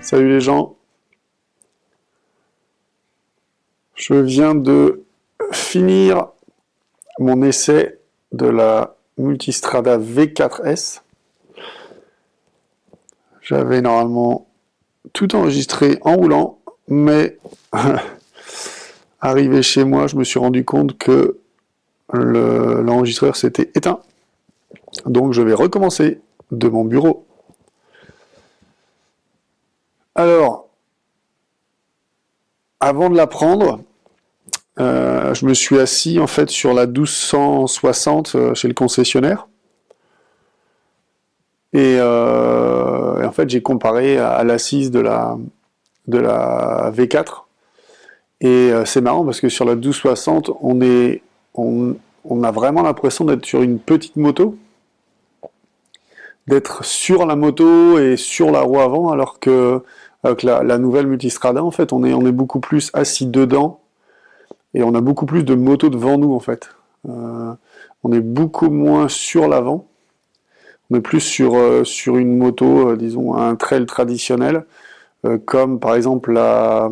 Salut les gens, je viens de finir mon essai de la Multistrada V4S. J'avais normalement tout enregistré en roulant, mais arrivé chez moi, je me suis rendu compte que l'enregistreur s'était éteint. Donc je vais recommencer de mon bureau. Alors, avant de l'apprendre, je me suis assis en fait sur la 1260 chez le concessionnaire. Et en fait, j'ai comparé à l'assise de la V4. Et c'est marrant parce que sur la 1260, on a vraiment l'impression d'être sur une petite moto, d'être sur la moto et sur la roue avant, alors que avec la nouvelle Multistrada, en fait, on est beaucoup plus assis dedans et on a beaucoup plus de motos devant nous, en fait. On est beaucoup moins sur l'avant. On est plus sur une moto, disons, un trail traditionnel, comme par exemple la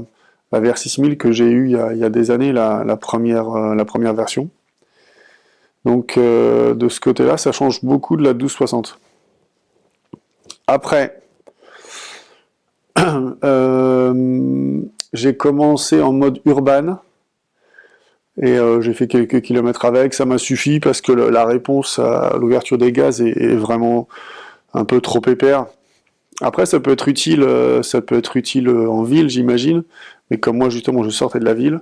VR6000 que j'ai eue il y a des années, la première version. Donc de ce côté-là, ça change beaucoup de la 1260. Après, j'ai commencé en mode urbain et j'ai fait quelques kilomètres avec. Ça m'a suffi parce que la réponse à l'ouverture des gaz est vraiment un peu trop épais. Après, ça peut être utile en ville, j'imagine. Mais comme moi, justement, je sortais de la ville,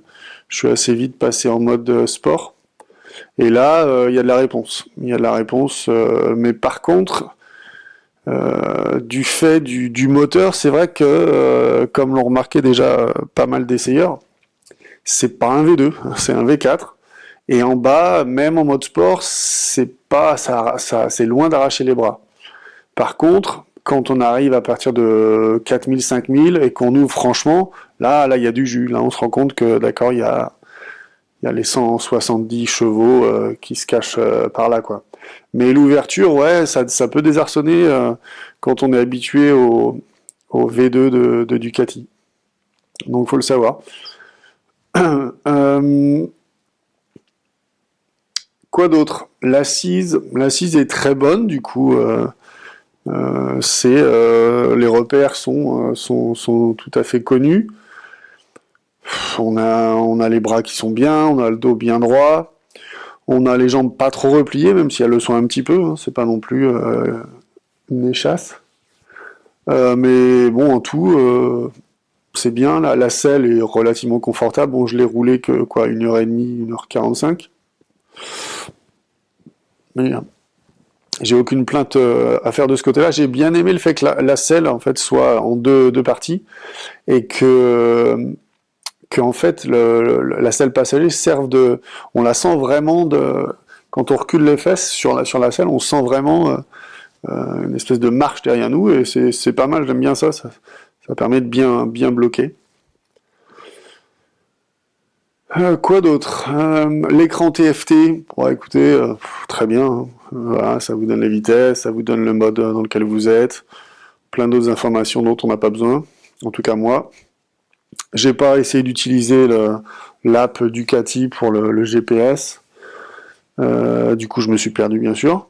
je suis assez vite passé en mode sport. Et là, il y a de la réponse. Il y a de la réponse. Mais par contre, du fait du moteur, c'est vrai que, comme l'ont remarqué déjà pas mal d'essayeurs, c'est pas un V2, c'est un V4. Et en bas, même en mode sport, c'est pas c'est loin d'arracher les bras. Par contre, quand on arrive à partir de 4000, 5000 et qu'on ouvre franchement, là, il y a du jus. Là, on se rend compte que, d'accord, il y a les 170 chevaux qui se cachent par là, quoi. Mais l'ouverture, ouais, ça peut désarçonner quand on est habitué au V2 de Ducati. Donc, faut le savoir. Quoi d'autre? L'assise est très bonne, du coup. Les repères sont tout à fait connus. On a les bras qui sont bien, on a le dos bien droit, on a les jambes pas trop repliées, même si elles le sont un petit peu, hein, c'est pas non plus une échasse. Mais bon, en tout, c'est bien, la selle est relativement confortable. Bon, je l'ai roulé que quoi, 1h30, 1h45. Mais j'ai aucune plainte à faire de ce côté-là. J'ai bien aimé le fait que la selle en fait soit en deux parties et que en fait la selle passager serve de, on la sent vraiment quand on recule les fesses sur la selle, on sent vraiment une espèce de marche derrière nous et c'est pas mal. J'aime bien ça permet de bien bloquer. Quoi d'autre? L'écran TFT, bon, écoutez, très bien, hein. Voilà, ça vous donne les vitesses, ça vous donne le mode dans lequel vous êtes, plein d'autres informations dont on n'a pas besoin. En tout cas moi, j'ai pas essayé d'utiliser l'app Ducati pour le GPS. Du coup, je me suis perdu bien sûr.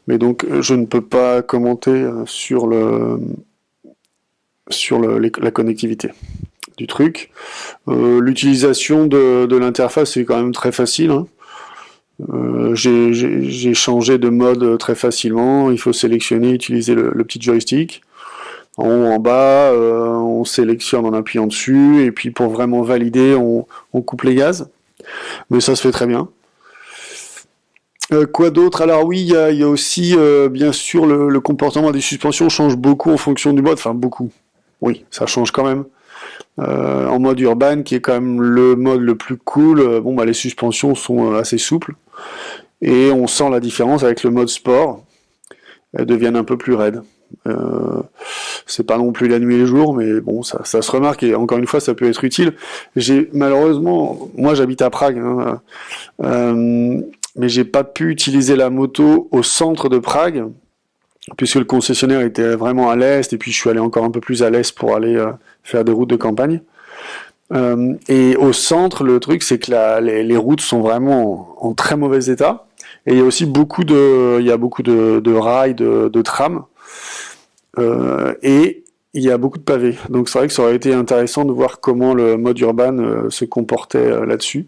Mais donc, je ne peux pas commenter la connectivité du truc. L'utilisation de l'interface est quand même très facile, hein. J'ai changé de mode très facilement. Il faut sélectionner, utiliser le petit joystick. En haut, en bas, on sélectionne en appuyant dessus. Et puis pour vraiment valider, on coupe les gaz. Mais ça se fait très bien. Quoi d'autre? Alors oui, il y a aussi, bien sûr, le comportement des suspensions change beaucoup en fonction du mode. Enfin, beaucoup. Oui, ça change quand même. En mode urbain, qui est quand même le mode le plus cool, bon bah les suspensions sont assez souples et on sent la différence avec le mode sport. Elles deviennent un peu plus raides. C'est pas non plus la nuit et le jour, mais bon, ça se remarque et encore une fois, ça peut être utile. J'ai malheureusement, moi j'habite à Prague, hein, mais j'ai pas pu utiliser la moto au centre de Prague puisque le concessionnaire était vraiment à l'est, et puis je suis allé encore un peu plus à l'est pour aller faire des routes de campagne. Et au centre, le truc, c'est que les routes sont vraiment en très mauvais état. Et il y a aussi il y a beaucoup de rails, de trams, et il y a beaucoup de pavés. Donc c'est vrai que ça aurait été intéressant de voir comment le mode urbain se comportait là-dessus.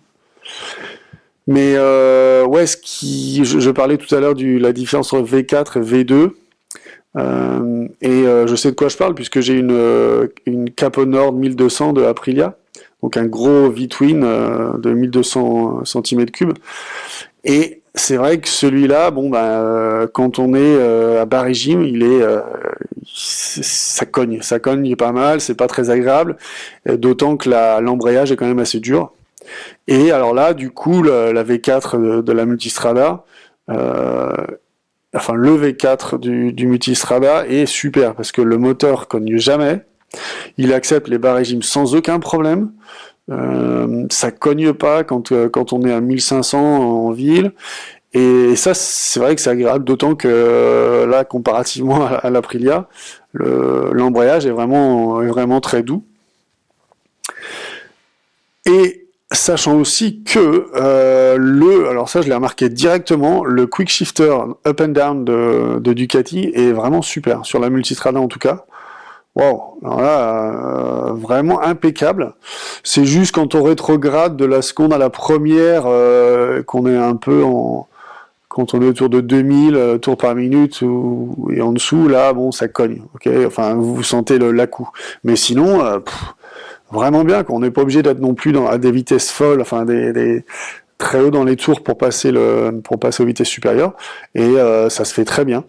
Mais ouais, je parlais tout à l'heure de la différence entre V4 et V2. Je sais de quoi je parle puisque j'ai une Capo Nord 1200 de Aprilia, donc un gros V-twin de 1200 cm3. Et c'est vrai que celui-là, bon quand on est à bas régime, ça cogne, il est pas mal, c'est pas très agréable, d'autant que l'embrayage est quand même assez dur. Et alors là, du coup, la V4 de la Multistrada, enfin le V4 du Multistrada est super parce que le moteur cogne jamais, il accepte les bas régimes sans aucun problème, ça cogne pas quand on est à 1500 en ville, et ça c'est vrai que c'est agréable, d'autant que là comparativement à l'Aprilia, l'embrayage est vraiment très doux. Et sachant aussi que alors ça je l'ai remarqué directement, le quick shifter up and down de Ducati est vraiment super, sur la Multistrada en tout cas. Wow, alors là, vraiment impeccable. C'est juste quand on rétrograde de la seconde à la première, qu'on est un peu quand on est autour de 2000 tours par minute et en dessous, là, bon, ça cogne. Ok, enfin, vous sentez l'à-coup. Mais sinon, vraiment bien, qu'on n'est pas obligé d'être non plus à des vitesses folles, enfin des très haut dans les tours pour passer aux vitesses supérieures, et ça se fait très bien.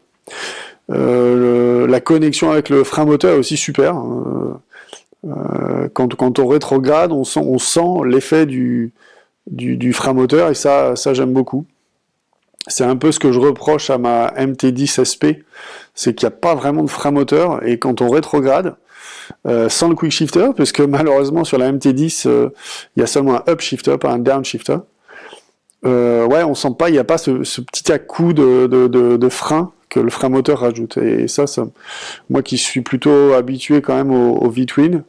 La connexion avec le frein moteur est aussi super. Quand on rétrograde, on sent l'effet du frein moteur, et ça j'aime beaucoup. C'est un peu ce que je reproche à ma MT10 SP, c'est qu'il n'y a pas vraiment de frein moteur, et quand on rétrograde, sans le quick shifter, parce que malheureusement sur la MT10, il y a seulement un up shifter, pas un down shifter. Ouais, on sent pas, il n'y a pas ce petit à-coup de frein que le frein moteur rajoute. Et ça, moi qui suis plutôt habitué quand même au V-twin,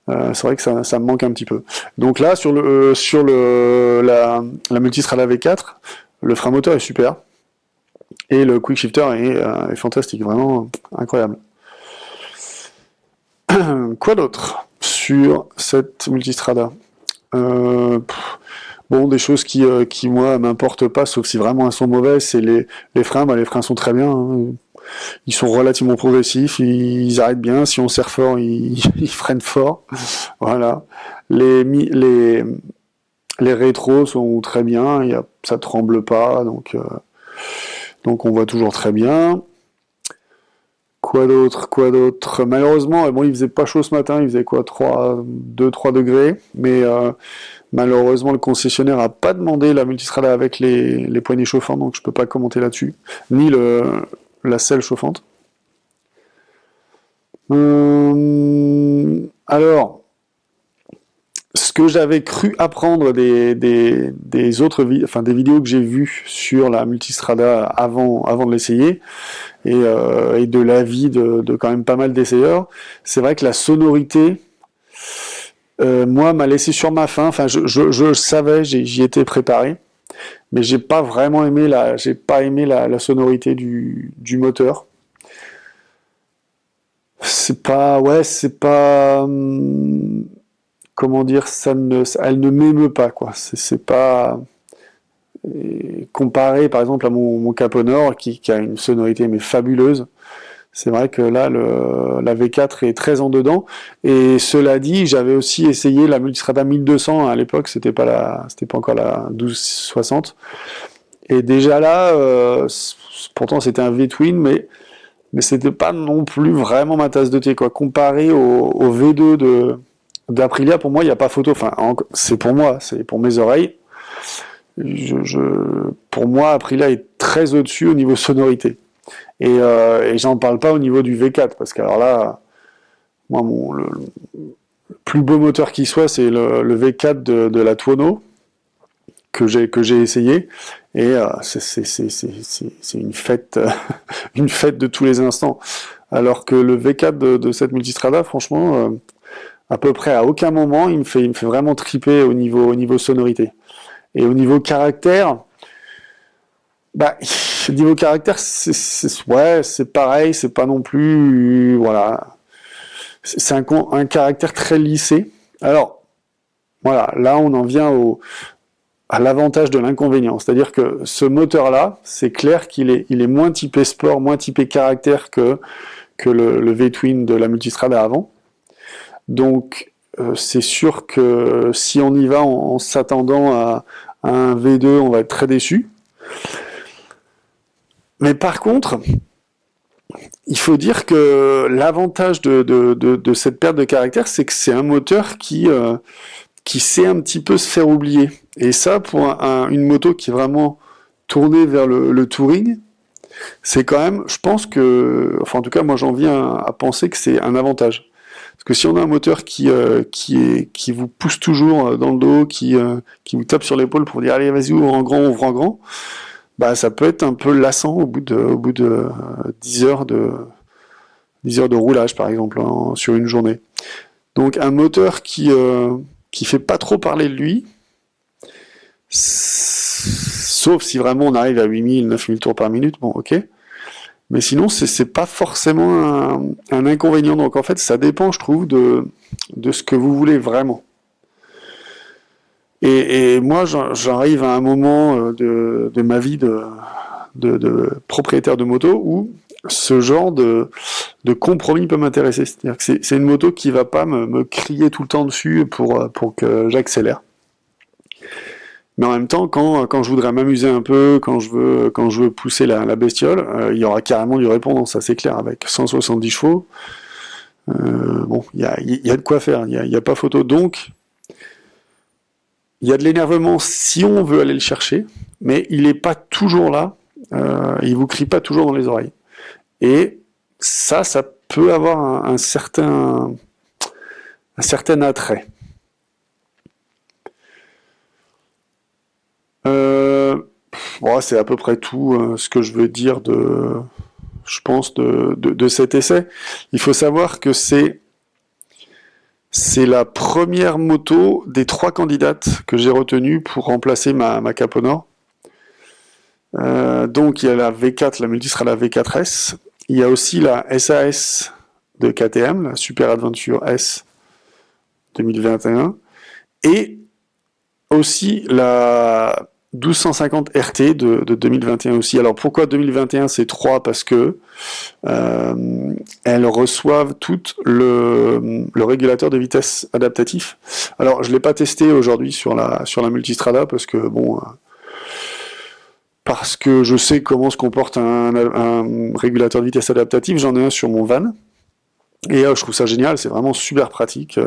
c'est vrai que ça me manque un petit peu. Donc là, sur la Multistrada V4, le frein moteur est super. Et le quick shifter est fantastique, vraiment incroyable. Quoi d'autre sur cette Multistrada? Bon, des choses qui moi, m'importent pas, sauf si vraiment elles sont mauvaises, c'est les freins. Les freins sont très bien, hein. Ils sont relativement progressifs, ils arrêtent bien. Si on serre fort, ils freinent fort. Voilà. Les rétros sont très bien, ça tremble pas, donc on voit toujours très bien. Quoi d'autre? Malheureusement, bon, il faisait pas chaud ce matin, il faisait quoi, 2-3 degrés, mais malheureusement, le concessionnaire a pas demandé la Multistrada avec les poignées chauffantes, donc je peux pas commenter là-dessus, ni la selle chauffante. Alors, ce que j'avais cru apprendre des autres des vidéos que j'ai vues sur la Multistrada avant de l'essayer, et de l'avis de quand même pas mal d'essayeurs, c'est vrai que la sonorité, moi, m'a laissé sur ma faim. Enfin, je savais, j'y étais préparé, mais j'ai pas vraiment aimé la sonorité du moteur. C'est pas, comment dire, elle ne m'émeut pas, quoi. C'est pas comparé, par exemple, à mon Capo Nord qui a une sonorité mais fabuleuse. C'est vrai que là, la V4 est très en dedans. Et cela dit, j'avais aussi essayé la Multistrada 1200 à l'époque, c'était pas encore la 1260. Et déjà là, pourtant c'était un V-twin, mais c'était pas non plus vraiment ma tasse de thé, quoi. Comparé au V2 d'Aprilia, pour moi, il n'y a pas photo. Enfin, c'est pour moi, c'est pour mes oreilles. Pour moi, Aprilia est très au-dessus au niveau sonorité. Et j'en parle pas au niveau du V4, parce que alors là, moi, le plus beau moteur qui soit, c'est le V4 de la Tuono, que j'ai essayé, et c'est une fête, une fête de tous les instants. Alors que le V4 de cette Multistrada, franchement, à peu près à aucun moment, il me fait vraiment triper au niveau sonorité. Et au niveau caractère, bah, niveau caractère, ouais, c'est pareil, c'est pas non plus, voilà, c'est un caractère très lissé. Alors, voilà, là on en vient à l'avantage de l'inconvénient, c'est-à-dire que ce moteur-là, c'est clair il est moins typé sport, moins typé caractère que le V-Twin de la Multistrada avant. Donc, c'est sûr que si on y va en s'attendant à un V2, on va être très déçu. Mais par contre, il faut dire que l'avantage de cette perte de caractère, c'est que c'est un moteur qui sait un petit peu se faire oublier. Et ça, pour une moto qui est vraiment tournée vers le touring, c'est quand même, je pense que, enfin en tout cas, moi j'en viens à penser que c'est un avantage. Parce que si on a un moteur qui vous pousse toujours dans le dos, qui vous tape sur l'épaule pour dire allez vas-y ouvre en grand, bah ça peut être un peu lassant au bout de 10 heures de roulage par exemple sur une journée. Donc un moteur qui fait pas trop parler de lui, sauf si vraiment on arrive à 8000, 9000 tours par minute, bon ok. Mais sinon, c'est pas forcément un inconvénient. Donc en fait, ça dépend, je trouve, de ce que vous voulez vraiment. Et moi, j'arrive à un moment de ma vie de propriétaire de moto où ce genre de compromis peut m'intéresser. C'est-à-dire que c'est une moto qui va pas me crier tout le temps dessus pour que j'accélère. Mais en même temps, quand je voudrais m'amuser un peu, quand je veux pousser la bestiole, il y aura carrément du répondant, ça c'est clair, avec 170 chevaux. Bon, il y a de quoi faire, il y a pas photo. Donc, il y a de l'énervement si on veut aller le chercher, mais il n'est pas toujours là, il vous crie pas toujours dans les oreilles. Et ça peut avoir un certain attrait. Bon, c'est à peu près tout ce que je veux dire je pense, de cet essai. Il faut savoir que c'est la première moto des 3 candidates que j'ai retenues pour remplacer ma Caponor. Donc il y a la V4, la Multistrada V4S. Il y a aussi la SAS de KTM, la Super Adventure S 2021. Et aussi la 1250 RT de 2021 aussi. Alors pourquoi 2021 c'est 3? Parce que elles reçoivent toutes le régulateur de vitesse adaptatif. Alors je l'ai pas testé aujourd'hui sur la Multistrada parce que bon parce que je sais comment se comporte un régulateur de vitesse adaptatif. J'en ai un sur mon van et je trouve ça génial. C'est vraiment super pratique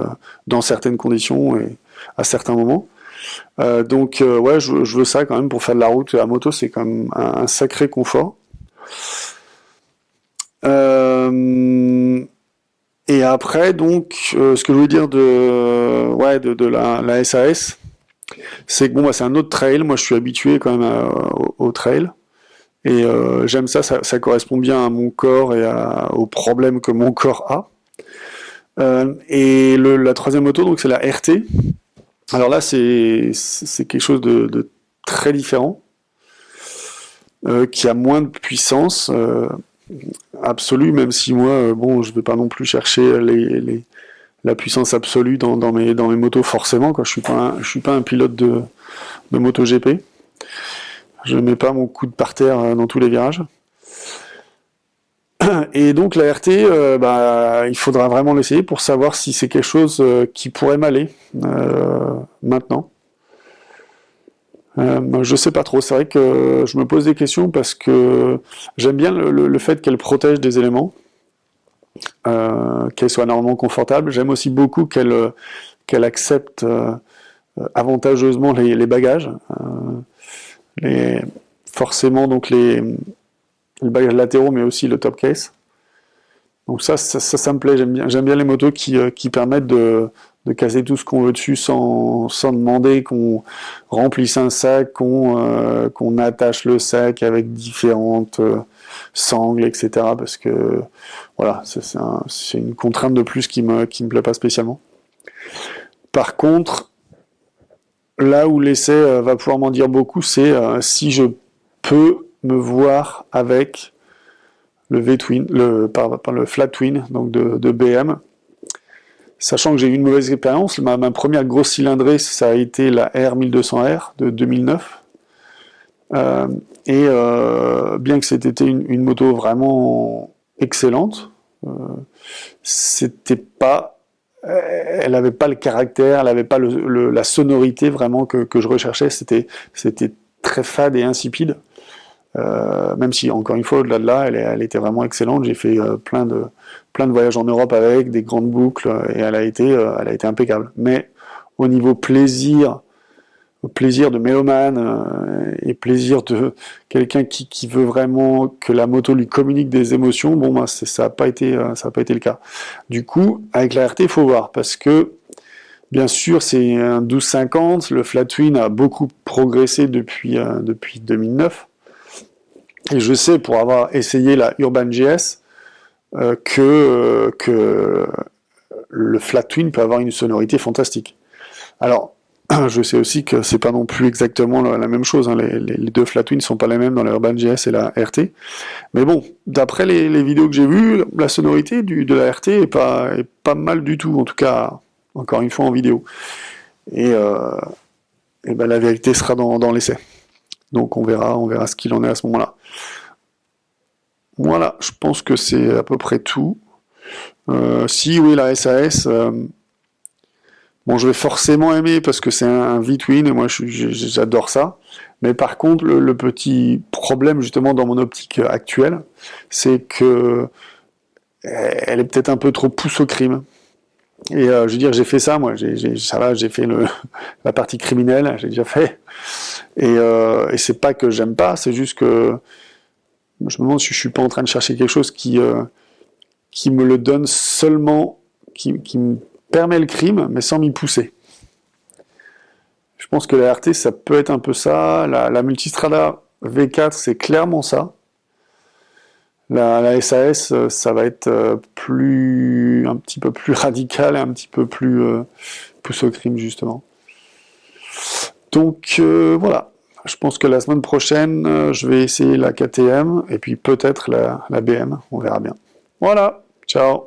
dans certaines conditions et à certains moments. Donc ouais, je veux ça quand même pour faire de la route à moto, c'est quand même un sacré confort. Et après donc ce que je veux dire de la SAS, c'est que bon bah c'est un autre trail. Moi je suis habitué quand même au trail et j'aime ça correspond bien à mon corps et aux problèmes que mon corps a. Et la troisième moto donc c'est la RT. Alors là, c'est quelque chose de très différent, qui a moins de puissance absolue, même si moi, bon, je vais pas non plus chercher la puissance absolue dans mes motos forcément. Quand je suis pas un pilote de MotoGP. Je mets pas mon coude par terre dans tous les virages. Et donc la RT, il faudra vraiment l'essayer pour savoir si c'est quelque chose qui pourrait m'aller maintenant. Je sais pas trop, c'est vrai que je me pose des questions parce que j'aime bien le fait qu'elle protège des éléments, qu'elle soit normalement confortable. J'aime aussi beaucoup qu'elle accepte avantageusement les bagages, forcément donc les bagages latéraux, mais aussi le top case. Donc ça me plaît. J'aime bien les motos qui permettent de de caser tout ce qu'on veut dessus sans demander qu'on remplisse un sac, qu'on attache le sac avec différentes sangles, etc. Parce que voilà, c'est une contrainte de plus qui me plaît pas spécialement. Par contre, là où l'essai va pouvoir m'en dire beaucoup, c'est si je peux me voir avec le V-Twin, le Flat Twin, donc de BM. Sachant que j'ai eu une mauvaise expérience, ma première grosse cylindrée, ça a été la R1200R de 2009. Bien que c'était une moto vraiment excellente, elle n'avait pas le caractère, elle n'avait pas la sonorité vraiment que je recherchais. C'était très fade et insipide. Même si, encore une fois, au-delà de là, elle était vraiment excellente. J'ai fait plein de voyages en Europe avec, des grandes boucles, et elle a été impeccable. Mais au niveau plaisir de mélomane et plaisir de quelqu'un qui veut vraiment que la moto lui communique des émotions, bon, ben, ça n'a pas été le cas. Du coup, avec la RT, il faut voir, parce que bien sûr, c'est un 1250, le Flat Twin a beaucoup progressé depuis 2009. Et je sais, pour avoir essayé la Urban GS, que le Flat Twin peut avoir une sonorité fantastique. Alors, je sais aussi que c'est pas non plus exactement la même chose. Hein. Les deux Flat Twin sont pas les mêmes dans la Urban GS et la RT. Mais bon, d'après les vidéos que j'ai vues, la sonorité de la RT est pas mal du tout. En tout cas, encore une fois en vidéo. Et ben la vérité sera dans l'essai. Donc on verra ce qu'il en est à ce moment-là. Voilà, je pense que c'est à peu près tout. Si oui, la SAS, bon, je vais forcément aimer parce que c'est un V-Twin et moi j'adore ça. Mais par contre, le petit problème justement dans mon optique actuelle, c'est que elle est peut-être un peu trop pousse au crime. Et je veux dire, j'ai fait ça, moi, j'ai fait la partie criminelle, j'ai déjà fait. Et c'est pas que j'aime pas, c'est juste que je me demande si je suis pas en train de chercher quelque chose qui me le donne seulement, qui me permet le crime, mais sans m'y pousser. Je pense que la RT, ça peut être un peu ça. La Multistrada V4, c'est clairement ça. La SAS, ça va être un petit peu plus radical et un petit peu plus pousse au crime, justement. Donc voilà, je pense que la semaine prochaine, je vais essayer la KTM et puis peut-être la BM, on verra bien. Voilà, ciao.